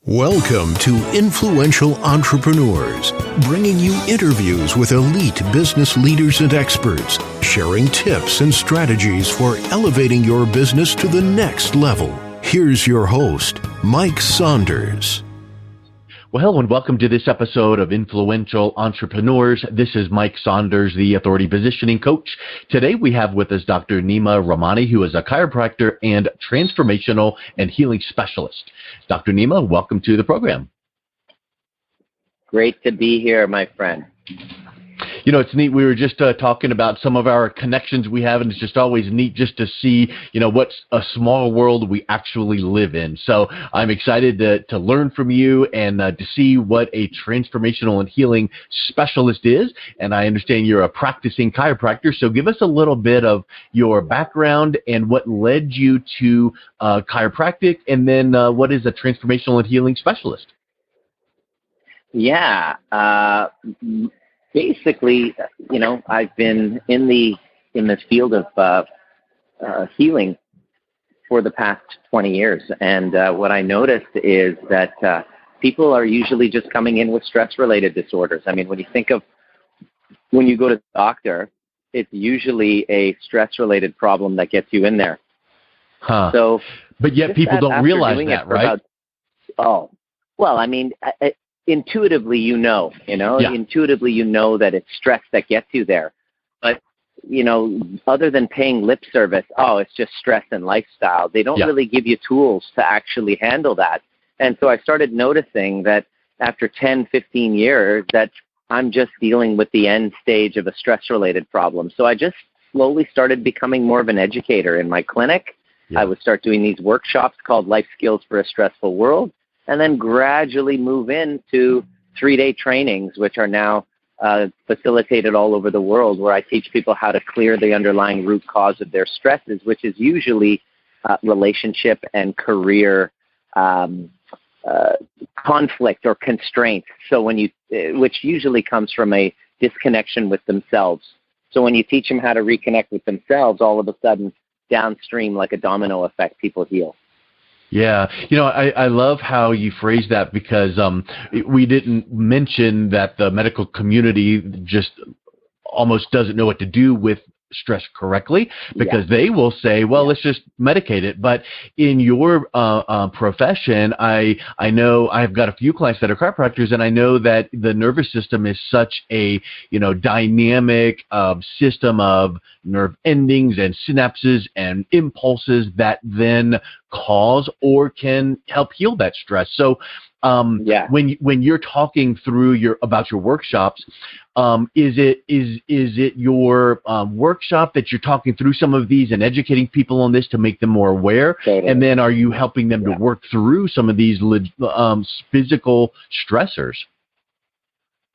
Welcome to Influential Entrepreneurs, bringing you interviews with elite business leaders and experts, sharing tips and strategies for elevating your business to the next level. Here's your host, Mike Saunders. Well, hello and welcome to this episode of Influential Entrepreneurs. This is Mike Saunders, the Authority Positioning Coach. Today we have with us Dr. Nima Rahmany, who is a chiropractor and transformational and healing specialist. Dr. Nima, welcome to the program. Great to be here, my friend. You know, it's neat. We were just talking about some of our connections we have, and it's just always neat just to see, what's a small world we actually live in. So I'm excited to learn from you and to see what a transformational and healing specialist is. And I understand you're a practicing chiropractor. So give us a little bit of your background and what led you to chiropractic, and then what is a transformational and healing specialist? Yeah. Basically, I've been in the field of healing for the past 20 years. And what I noticed is that people are usually just coming in with stress-related disorders. I mean, when you go to the doctor, it's usually a stress-related problem that gets you in there. Huh. So, but yet people don't realize that, right? Intuitively, intuitively, that it's stress that gets you there. But, other than paying lip service, it's just stress and lifestyle. They don't really give you tools to actually handle that. And so I started noticing that after 10, 15 years that I'm just dealing with the end stage of a stress-related problem. So I just slowly started becoming more of an educator in my clinic. Yeah. I would start doing these workshops called Life Skills for a Stressful World, and then gradually move into 3-day trainings, which are now facilitated all over the world, where I teach people how to clear the underlying root cause of their stresses, which is usually relationship and career conflict or constraints. So which usually comes from a disconnection with themselves. So when you teach them how to reconnect with themselves, all of a sudden, downstream, like a domino effect, people heal. Yeah. I love how you phrase that, because we didn't mention that the medical community just almost doesn't know what to do with stress correctly, because they will say, let's just medicate it. But in your profession, I know I've got a few clients that are chiropractors, and I know that the nervous system is such a dynamic system of nerve endings and synapses and impulses that then cause or can help heal that stress. So when you're talking through about your workshops, is it your workshop that you're talking through some of these and educating people on this to make them more aware? Totally. And then are you helping them to work through some of these physical stressors?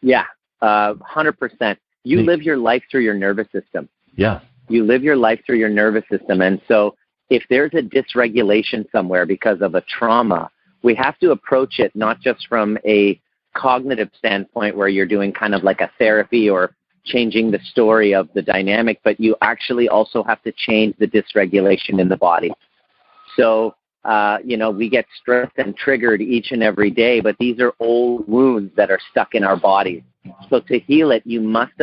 Yeah, 100%. You live your life through your nervous system. Yeah. You live your life through your nervous system. And so if there's a dysregulation somewhere because of a trauma, we have to approach it not just from a cognitive standpoint where you're doing kind of like a therapy or changing the story of the dynamic, but you actually also have to change the dysregulation in the body. So, we get stressed and triggered each and every day, but these are old wounds that are stuck in our bodies. So to heal it, you must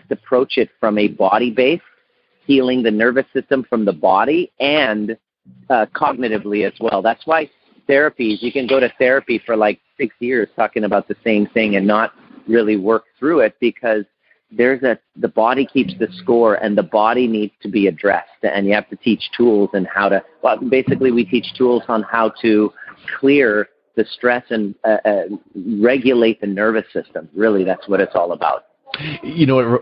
approach it from a body base, healing the nervous system from the body and cognitively as well. That's why therapies, you can go to therapy for like 6 years talking about the same thing and not really work through it, because the body keeps the score and the body needs to be addressed, and you have to teach tools and basically we teach tools on how to clear the stress and regulate the nervous system. Really, that's what it's all about.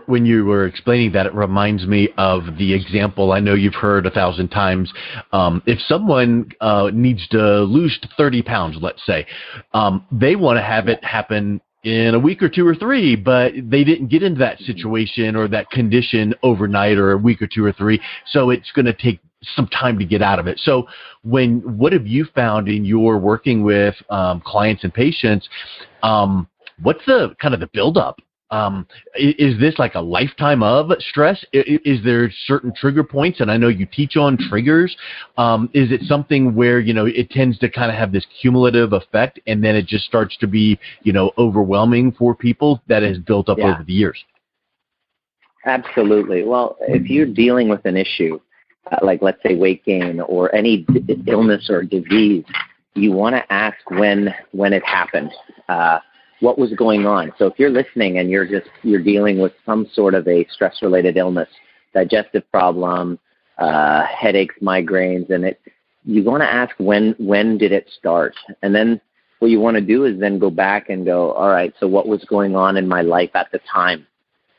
When you were explaining that, it reminds me of the example I know you've heard 1,000 times. If someone needs to lose 30 pounds, let's say, they want to have it happen in a week or 2 or 3, but they didn't get into that situation or that condition overnight or a week or 2 or 3, so it's going to take some time to get out of it. So what have you found in your working with clients and patients? What's the kind of the buildup Is this like a lifetime of stress? Is there certain trigger points? And I know you teach on triggers. Is it something where, it tends to kind of have this cumulative effect and then it just starts to be, overwhelming for people that has built up over the years? Absolutely. Well, if you're dealing with an issue, like let's say weight gain or any illness or disease, you want to ask when it happened, what was going on. So if you're listening and you're dealing with some sort of a stress-related illness, digestive problem, headaches, migraines, and you want to ask when did it start? And then what you want to do is then go back and go, all right, so what was going on in my life at the time?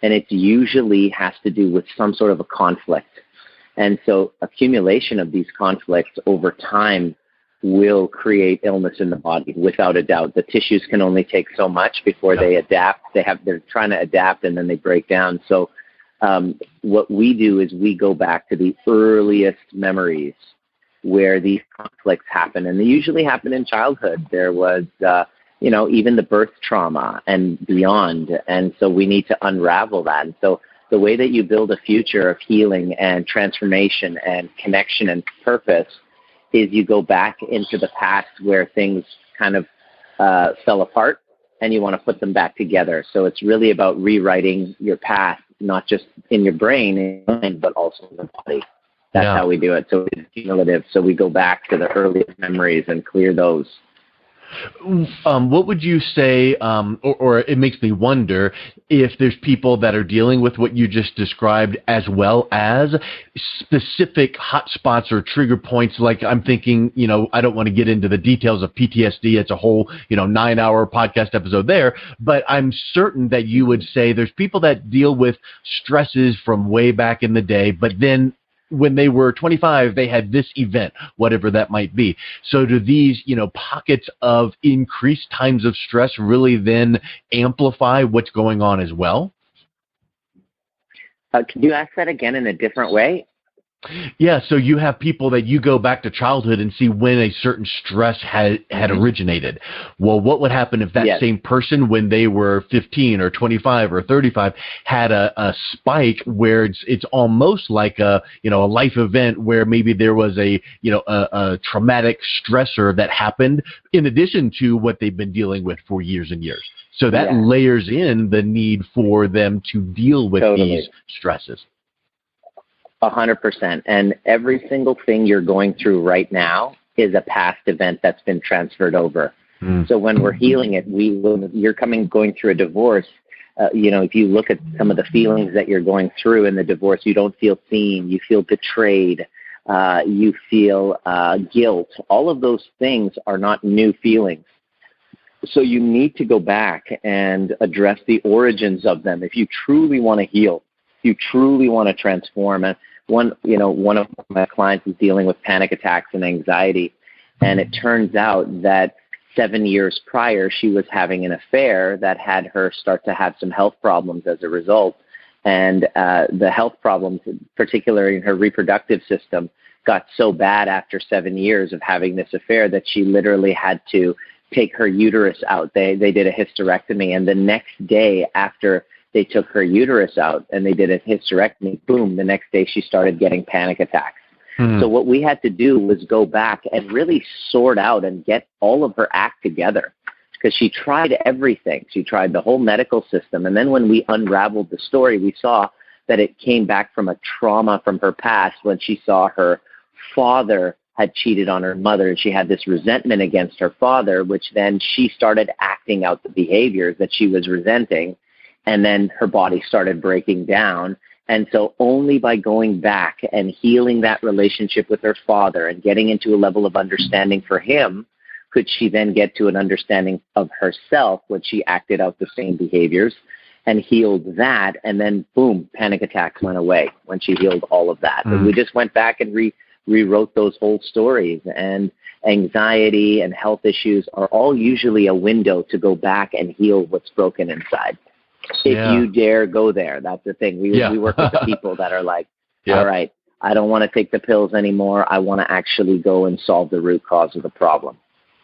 And it usually has to do with some sort of a conflict. And so accumulation of these conflicts over time will create illness in the body, without a doubt. The tissues can only take so much before they adapt. They're trying to adapt and then they break down. So what we do is we go back to the earliest memories where these conflicts happen. And they usually happen in childhood. There was, even the birth trauma and beyond. And so we need to unravel that. And so the way that you build a future of healing and transformation and connection and purpose is you go back into the past where things kind of fell apart and you want to put them back together. So it's really about rewriting your past, not just in your brain, but also in the body. That's how we do it. So it's cumulative. So we go back to the earliest memories and clear those. What would you say, or it makes me wonder if there's people that are dealing with what you just described as well as specific hotspots or trigger points. Like I'm thinking, I don't want to get into the details of PTSD. It's a whole, 9-hour podcast episode there, but I'm certain that you would say there's people that deal with stresses from way back in the day, but then when they were 25, they had this event, whatever that might be. So do these, pockets of increased times of stress really then amplify what's going on as well? Can you ask that again in a different way? Yeah, so you have people that you go back to childhood and see when a certain stress had originated. Well, what would happen if that same person, when they were 15 or 25 or 35, had a spike where it's almost like a life event where maybe there was a traumatic stressor that happened in addition to what they've been dealing with for years and years. So that layers in the need for them to deal with these stresses. 100%. And every single thing you're going through right now is a past event that's been transferred over. So when we're healing it, you're going through a divorce. If you look at some of the feelings that you're going through in the divorce, you don't feel seen, you feel betrayed, you feel guilt. All of those things are not new feelings. So you need to go back and address the origins of them if you truly want to heal. You truly want to transform. And one of my clients is dealing with panic attacks and anxiety, and it turns out that 7 years prior, she was having an affair that had her start to have some health problems as a result. And the health problems, particularly in her reproductive system, got so bad after 7 years of having this affair that she literally had to take her uterus out. They did a hysterectomy, and the next day after they took her uterus out and they did a hysterectomy, boom, the next day she started getting panic attacks. So what we had to do was go back and really sort out and get all of her act together, because she tried everything. She tried the whole medical system. And then when we unraveled the story, we saw that it came back from a trauma from her past when she saw her father had cheated on her mother, and she had this resentment against her father, which then she started acting out the behaviors that she was resenting. And then her body started breaking down. And so only by going back and healing that relationship with her father and getting into a level of understanding for him, could she then get to an understanding of herself when she acted out the same behaviors and healed that. And then, boom, panic attacks went away when she healed all of that. And we just went back and rewrote those old stories. And anxiety and health issues are all usually a window to go back and heal what's broken inside. If you dare go there, that's the thing. We work with the people that are like, all right, I don't want to take the pills anymore. I want to actually go and solve the root cause of the problem.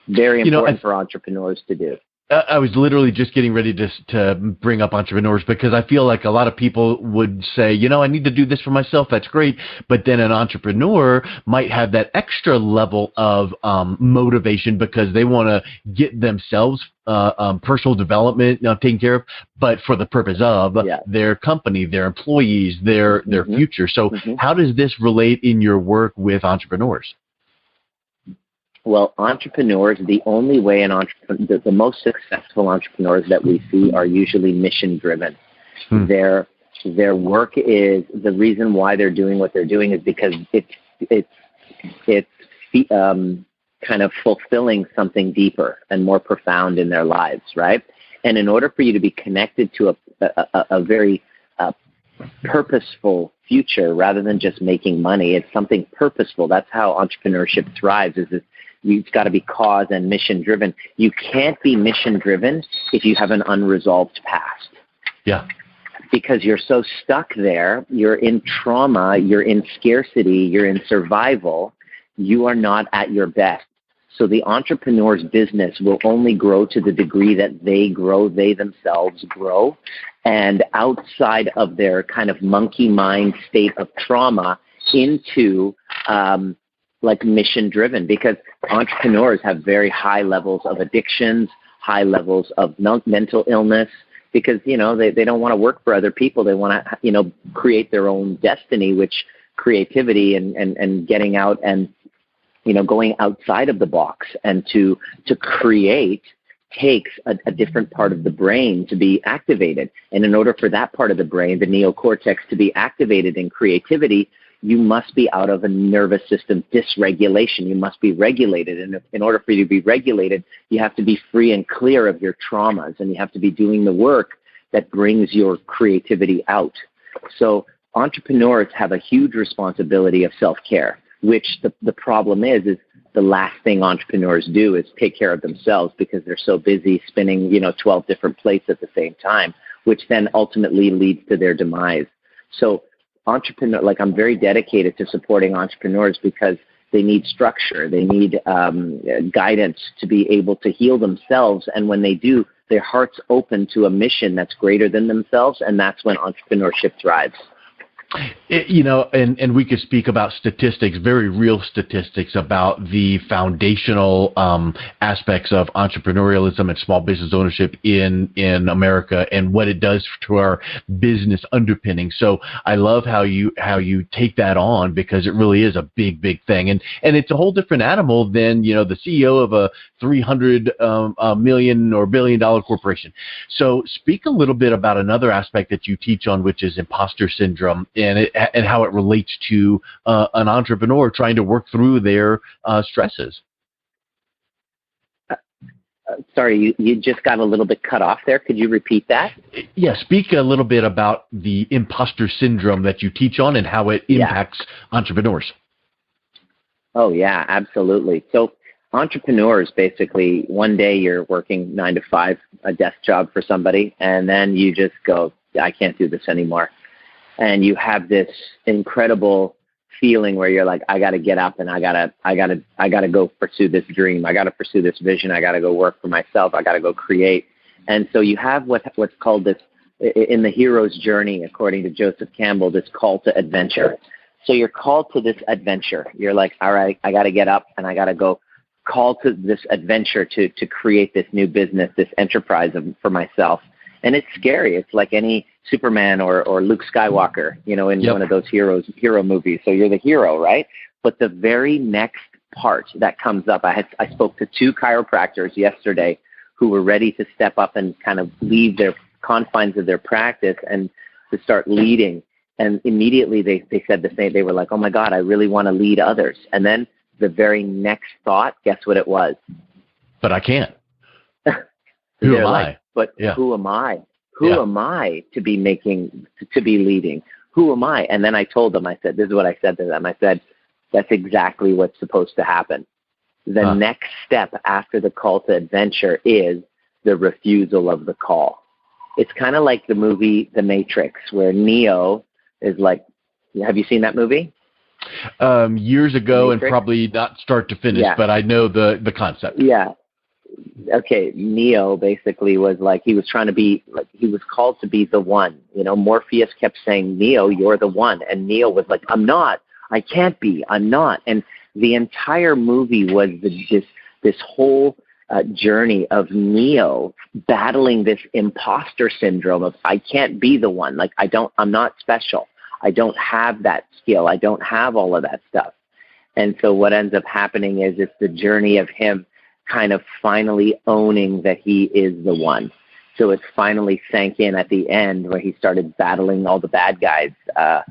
Very important for entrepreneurs to do. I was literally just getting ready to bring up entrepreneurs, because I feel like a lot of people would say, I need to do this for myself. That's great. But then an entrepreneur might have that extra level of motivation because they want to get themselves personal development taken care of, but for the purpose of their company, their employees, their future. So how does this relate in your work with entrepreneurs? Well, entrepreneurs, the only way the most successful entrepreneurs that we see are usually mission driven. Their work is, the reason why they're doing what they're doing is because it's kind of fulfilling something deeper and more profound in their lives, right? And in order for you to be connected to a very purposeful future, rather than just making money, it's something purposeful. That's how entrepreneurship thrives. You've got to be cause and mission driven. You can't be mission driven if you have an unresolved past. Yeah. Because you're so stuck there, you're in trauma, you're in scarcity, you're in survival, you are not at your best. So the entrepreneur's business will only grow to the degree that they grow, they themselves grow. And outside of their kind of monkey mind state of trauma into mission driven, because entrepreneurs have very high levels of addictions, high levels of mental illness, because, they don't want to work for other people. They want to, create their own destiny, which creativity and getting out and, going outside of the box and to create takes a different part of the brain to be activated. And in order for that part of the brain, the neocortex, to be activated in creativity, you must be out of a nervous system dysregulation. You must be regulated. And in order for you to be regulated, you have to be free and clear of your traumas, and you have to be doing the work that brings your creativity out. So entrepreneurs have a huge responsibility of self-care, which the problem is the last thing entrepreneurs do is take care of themselves, because they're so busy spinning, 12 different plates at the same time, which then ultimately leads to their demise. So I'm very dedicated to supporting entrepreneurs, because they need structure. They need guidance to be able to heal themselves. And when they do, their heart's open to a mission that's greater than themselves. And that's when entrepreneurship thrives. And we could speak about statistics, very real statistics about the foundational aspects of entrepreneurialism and small business ownership in America, and what it does to our business underpinning. So I love how you take that on, because it really is a big thing, and it's a whole different animal than the CEO of a $300 million or $1 billion corporation. So speak a little bit about another aspect that you teach on, which is imposter syndrome, and how it relates to an entrepreneur trying to work through their stresses. Sorry, you just got a little bit cut off there. Could you repeat that? Yeah, speak a little bit about the imposter syndrome that you teach on and how it impacts entrepreneurs. Oh, yeah, absolutely. So entrepreneurs, basically, one day you're working 9 to 5, a desk job for somebody, and then you just go, I can't do this anymore. And you have this incredible feeling where you're like, I got to get up and I gotta go pursue this dream. I got to pursue this vision. I got to go work for myself. I got to go create. And so you have what's called this, in the hero's journey, according to Joseph Campbell, this call to adventure. So you're called to this adventure. You're like, all right, I got to get up and I got to go call to this adventure to create this new business, this enterprise for myself. And it's scary. It's like any Superman or Luke Skywalker, in one of those hero movies. So you're the hero, right? But the very next part that comes up, I spoke to 2 chiropractors yesterday who were ready to step up and kind of leave their confines of their practice and to start leading. And immediately they said the same. They were like, oh my God, I really want to lead others. And then the very next thought, guess what it was? But I can't. Who am I? But who am I? Who am I to be leading? Who am I? And then I told them, I said, this is what I said to them. I said, that's exactly what's supposed to happen. The next step after the call to adventure is the refusal of the call. It's kind of like the movie The Matrix, where Neo is like, have you seen that movie? Years ago, and probably not start to finish, but I know the concept. okay, Neo basically was like, he was trying to be, like, he was called to be the one. You know, Morpheus kept saying, Neo, you're the one. And Neo was like, I'm not. I can't be. I'm not. And the entire movie was this whole journey of Neo battling this imposter syndrome of, I can't be the one. Like, I'm not special. I don't have that skill. I don't have all of that stuff. And so what ends up happening is it's the journey of him kind of finally owning that he is the one. So it finally sank in at the end where he started battling all the bad guys. And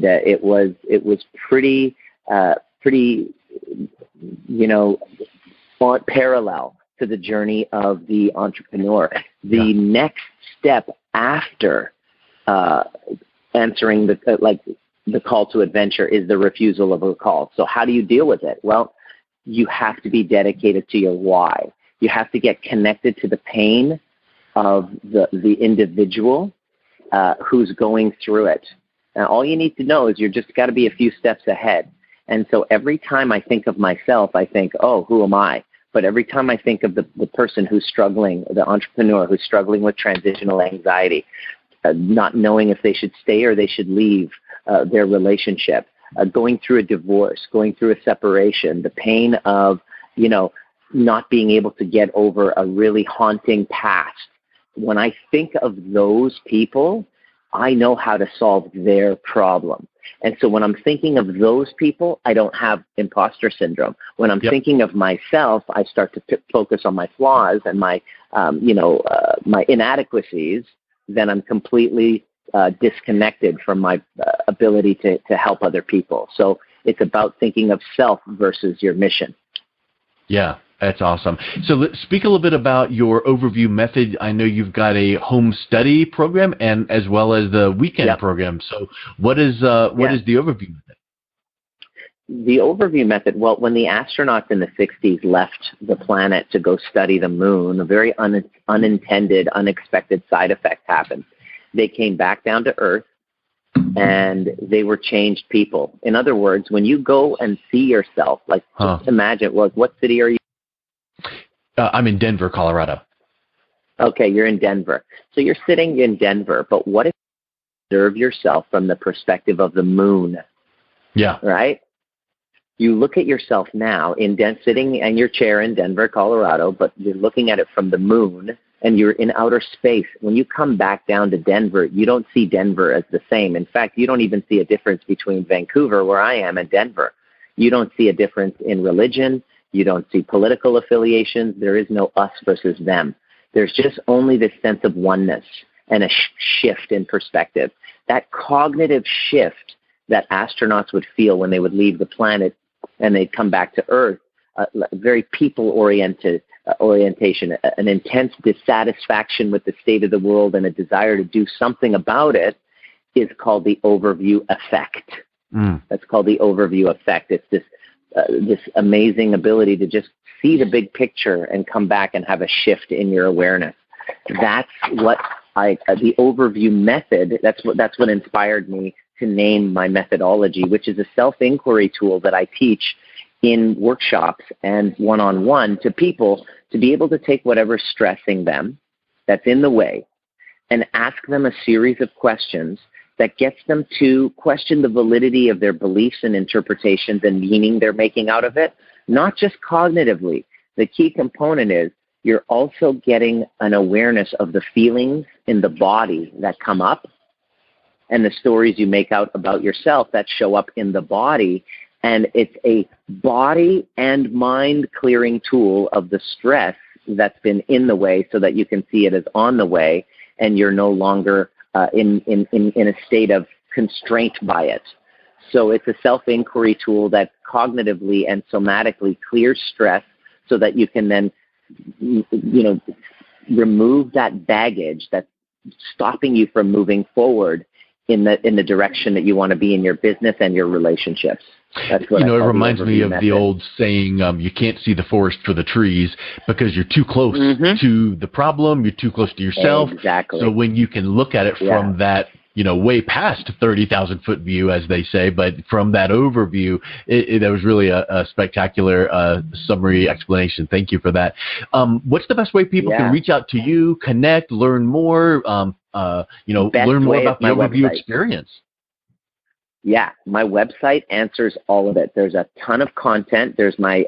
it was pretty, you know, parallel to the journey of the entrepreneur. The next step after answering the call to adventure is the refusal of a call. So how do you deal with it? Well, you have to be dedicated to your why. You have to get connected to the pain of the individual who's going through it. Now, all you need to know is you're just got to be a few steps ahead. And so every time I think of myself, I think, oh, who am I? But every time I think of the person who's struggling, the entrepreneur who's struggling with transitional anxiety, not knowing if they should stay or they should leave their relationship, going through a divorce, going through a separation, the pain of, you know, not being able to get over a really haunting past. When I think of those people, I know how to solve their problem. And so when I'm thinking of those people, I don't have imposter syndrome. When I'm thinking of myself, I start to focus on my flaws and my inadequacies. Then I'm completely disconnected from my ability to help other people. So it's about thinking of self versus your mission. Yeah, that's awesome. So let's speak a little bit about your overview method. I know you've got a home study program and as well as the weekend program. So what is the overview method? The overview method, well, when the astronauts in the 60s left the planet to go study the moon, a very unintended, unexpected side effect happened. They came back down to Earth, and they were changed people. In other words, when you go and see yourself, like just imagine, well, what city are you? I'm in Denver, Colorado. Okay, you're in Denver. So you're sitting in Denver, but what if you observe yourself from the perspective of the moon? Yeah. Right? You look at yourself now sitting in your chair in Denver, Colorado, but you're looking at it from the moon, and you're in outer space. When you come back down to Denver, you don't see Denver as the same. In fact, you don't even see a difference between Vancouver, where I am, and Denver. You don't see a difference in religion. You don't see political affiliations. There is no us versus them. There's just only this sense of oneness and a shift in perspective. That cognitive shift that astronauts would feel when they would leave the planet and they'd come back to Earth, very people-oriented orientation, an intense dissatisfaction with the state of the world and a desire to do something about it, is called the overview effect. That's called the overview effect. It's this amazing ability to just see the big picture and come back and have a shift in your awareness. That's what the overview method, that's what inspired me to name my methodology, which is a self-inquiry tool that I teach in workshops and one-on-one to people to be able to take whatever's stressing them that's in the way and ask them a series of questions that gets them to question the validity of their beliefs and interpretations and meaning they're making out of it, not just cognitively. The key component is you're also getting an awareness of the feelings in the body that come up and the stories you make out about yourself that show up in the body. And it's a body and mind clearing tool of the stress that's been in the way so that you can see it as on the way and you're no longer in a state of constraint by it. So it's a self-inquiry tool that cognitively and somatically clears stress so that you can then, remove that baggage that's stopping you from moving forward in the direction that you want to be in your business and your relationships. That's what it reminds me of the old saying, you can't see the forest for the trees because you're too close to the problem, you're too close to yourself. Exactly. So when you can look at it from that way past 30,000 foot view, as they say, but from that overview, that was really a spectacular summary explanation. Thank you for that. What's the best way people can reach out to you, connect, learn more, learn more about the overview experience? Yeah, my website answers all of it. There's a ton of content. There's my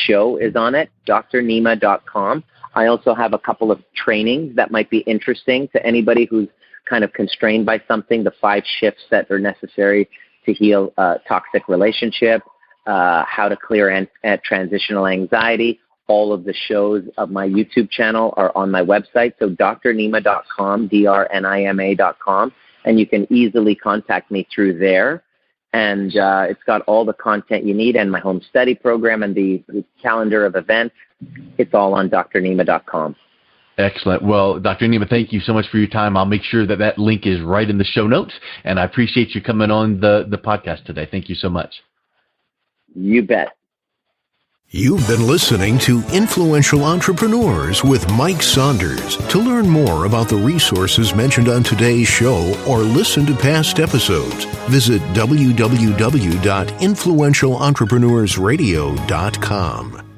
show is on it, drnima.com. I also have a couple of trainings that might be interesting to anybody who's kind of constrained by something, the 5 shifts that are necessary to heal toxic relationship, how to clear transitional anxiety. All of the shows of my YouTube channel are on my website. So drnima.com, drnima.com. And you can easily contact me through there. And it's got all the content you need and my home study program and the calendar of events. It's all on drnima.com. Excellent. Well, Dr. Nima, thank you so much for your time. I'll make sure that link is right in the show notes. And I appreciate you coming on the podcast today. Thank you so much. You bet. You've been listening to Influential Entrepreneurs with Mike Saunders. To learn more about the resources mentioned on today's show or listen to past episodes, visit www.influentialentrepreneursradio.com.